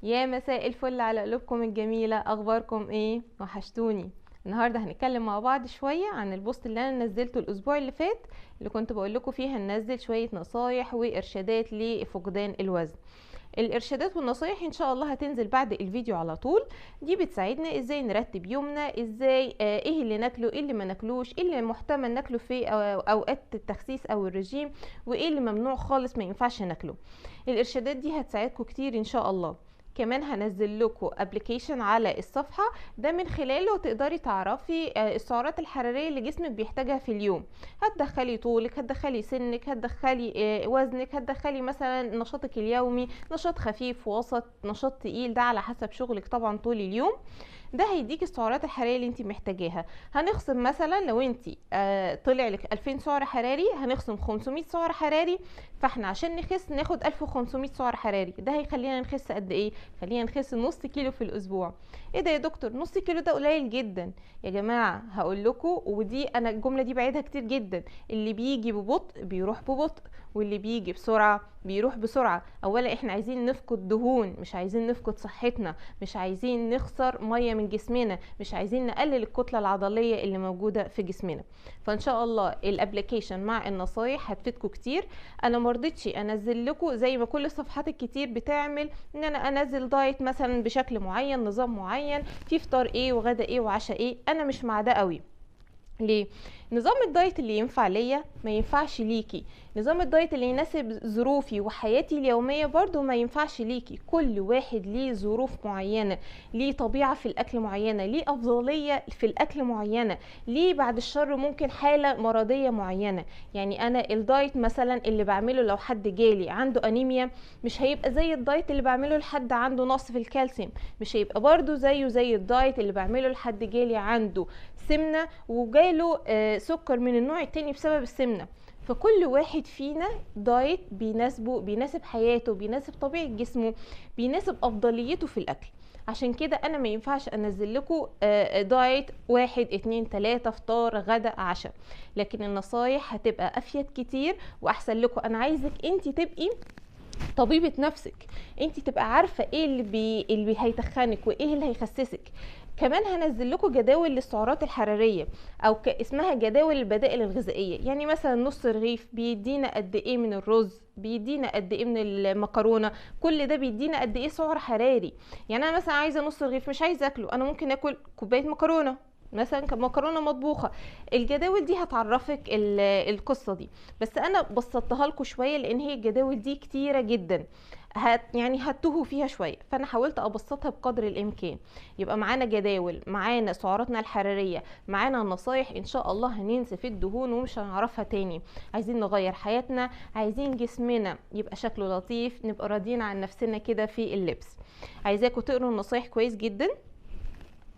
يا مساء الفل على قلوبكم الجميلة، اخباركم ايه؟ وحشتوني. النهاردة هنتكلم مع بعض شوية عن البوست اللي انا نزلته الاسبوع اللي فات، اللي كنت بقول لكم فيه هننزل شوية نصايح وارشادات لفقدان الوزن. الارشادات والنصايح ان شاء الله هتنزل بعد الفيديو على طول. دي بتساعدنا ازاي نرتب يومنا، ازاي ايه اللي ناكله، ايه اللي ما ناكلوش، ايه اللي محتمل ناكله في اوقات التخسيس او الرجيم، وايه اللي ممنوع خالص ما ينفعش ناكله. الارشادات دي هتساعدكم كتير ان شاء الله. كمان هنزل لكم ابلكيشن على الصفحة، ده من خلاله تقدري تعرفي السعرات الحرارية اللي جسمك بيحتاجها في اليوم. هتدخلي طولك، هتدخلي سنك، هتدخلي وزنك، هتدخلي مثلا نشاطك اليومي، نشاط خفيف وسط نشاط تقيل، ده على حسب شغلك طبعا طول اليوم. ده هيديك السعرات الحراريه اللي انت محتاجاها. هنخصم مثلا لو انت طلع لك 2000 سعر حراري، هنخصم 500 سعر حراري. فاحنا عشان نخس ناخد 1500 سعر حراري، ده هيخلينا نخس قد ايه؟ خلينا نخس نص كيلو في الاسبوع. ايه ده يا دكتور، نص كيلو ده قليل جدا. يا جماعه هقول لكم، ودي انا الجمله دي بعيدها كتير جدا، اللي بيجي ببطء بيروح ببطء، واللي بيجي بسرعه بيروح بسرعه. اولا احنا عايزين نفقد دهون، مش عايزين نفقد صحتنا، مش عايزين نخسر ميه من جسمنا، مش عايزين نقلل الكتله العضليه اللي موجوده في جسمنا. فان شاء الله الابلكيشن مع النصايح هتفيدكم كتير. انا مرضتش انزل لكم زي ما كل الصفحات الكتير بتعمل، ان انا انزل دايت مثلا بشكل معين، نظام معين، في فطار ايه وغدا ايه وعشاء ايه. انا مش مع ده قوي. ليه؟ نظام الدايت اللي ينفع ليا ما ينفعش ليكي، نظام الدايت اللي يناسب ظروفي وحياتي اليومية برضو ما ينفعش ليكي. كل واحد ليه ظروف معينة، ليه طبيعة في الأكل معينة، ليه أفضلية في الأكل معينة، ليه بعد الشر ممكن حالة مرضية معينة. يعني أنا الدايت مثلا اللي بعمله لو حد جالي عنده أنيميا، مش هيبقى زي الدايت اللي بعمله لحد عنده نقص في الكالسيوم، مش هيبقى برضو زي الدايت اللي بعمله لحد جالي عنده سمنة وجاله سكر من النوع التاني بسبب السمنة. فكل واحد فينا دايت بيناسبه، بيناسب حياته، بيناسب طبيعة جسمه، بيناسب أفضليته في الأكل. عشان كده أنا ما ينفعش أنزل لكم دايت 1 2 3 فطار غدا عشاء، لكن النصايح هتبقى أفيد كتير وأحسن لكم. أنا عايزك أنت تبقي طبيبة نفسك، انت تبقى عارفة ايه اللي هيتخنك وايه اللي هيخسسك. كمان هنزل لكم جداول للسعرات الحرارية، او اسمها جداول البدائل الغذائية. يعني مثلا نص رغيف بيدينا قد ايه من الرز، بيدينا قد ايه من المكرونة، كل ده بيدينا قد ايه سعر حراري. يعني انا مثلا عايزة نص رغيف مش عايزة اكله، انا ممكن اكل كوباية مكرونة مثلا، مكرونه مطبوخه. الجداول دي هتعرفك القصه دي، بس انا بسطتها لكم شويه لان هي الجداول دي كتيره جدا، يعني هتوهوا فيها شويه، فانا حاولت ابسطها بقدر الامكان. يبقى معانا جداول، معانا سعراتنا الحراريه، معانا نصايح ان شاء الله هننسى في الدهون ومش هنعرفها تاني. عايزين نغير حياتنا، عايزين جسمنا يبقى شكله لطيف، نبقى راضيين عن نفسنا كده في اللبس. عايزاكم تقروا النصايح كويس جدا.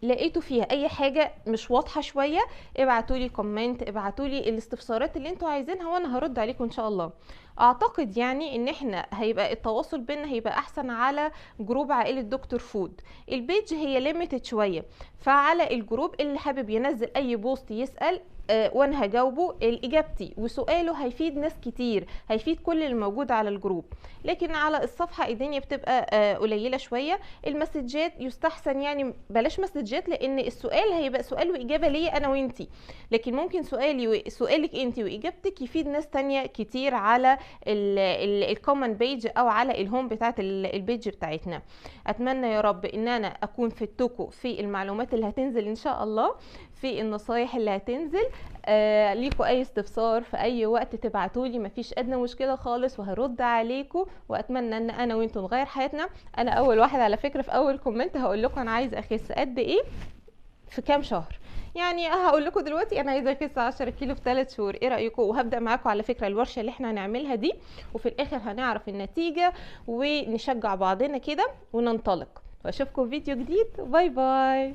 لقيتوا فيها اي حاجه مش واضحه شويه ابعتوا لي كومنت، ابعتوا لي الاستفسارات اللي انتوا عايزينها وانا هرد عليكم ان شاء الله. اعتقد يعني ان احنا هيبقى التواصل بينا هيبقى احسن على جروب عائله دكتور فود. البيج هي ليميتد شويه، فعلى الجروب اللي حابب ينزل اي بوست يسال وانا هجاوبه. اجابتي وسؤاله هيفيد ناس كتير، هيفيد كل اللي موجود على الجروب. لكن على الصفحه الدنيا بتبقى قليله شويه. المسجات يستحسن يعني بلاش مسجات، لان السؤال هيبقى سؤال واجابه ليا انا وانتي، لكن ممكن سؤالك انتي واجابتك يفيد ناس تانية كتير على الكومنت بيج او على الهوم بتاعت البيج بتاعتنا. اتمنى يا رب ان انا اكون فدتكم في المعلومات اللي هتنزل ان شاء الله، في النصايح اللي هتنزل. ليكوا اي استفسار في اي وقت تبعتولي، مفيش ادنى مشكله خالص وهرد عليكم. واتمنى ان انا وانتم نغير حياتنا. انا اول واحد على فكره في اول كومنت هقول لكم انا عايز اخس قد ايه في كام شهر. يعني هقول لكم دلوقتي انا عايزه اخس 10 كيلو في 3 شهور، ايه رايكم؟ وهبدا معاكم على فكره الورشه اللي احنا هنعملها دي، وفي الاخر هنعرف النتيجه ونشجع بعضنا كده وننطلق. واشوفكم في فيديو جديد. باي باي.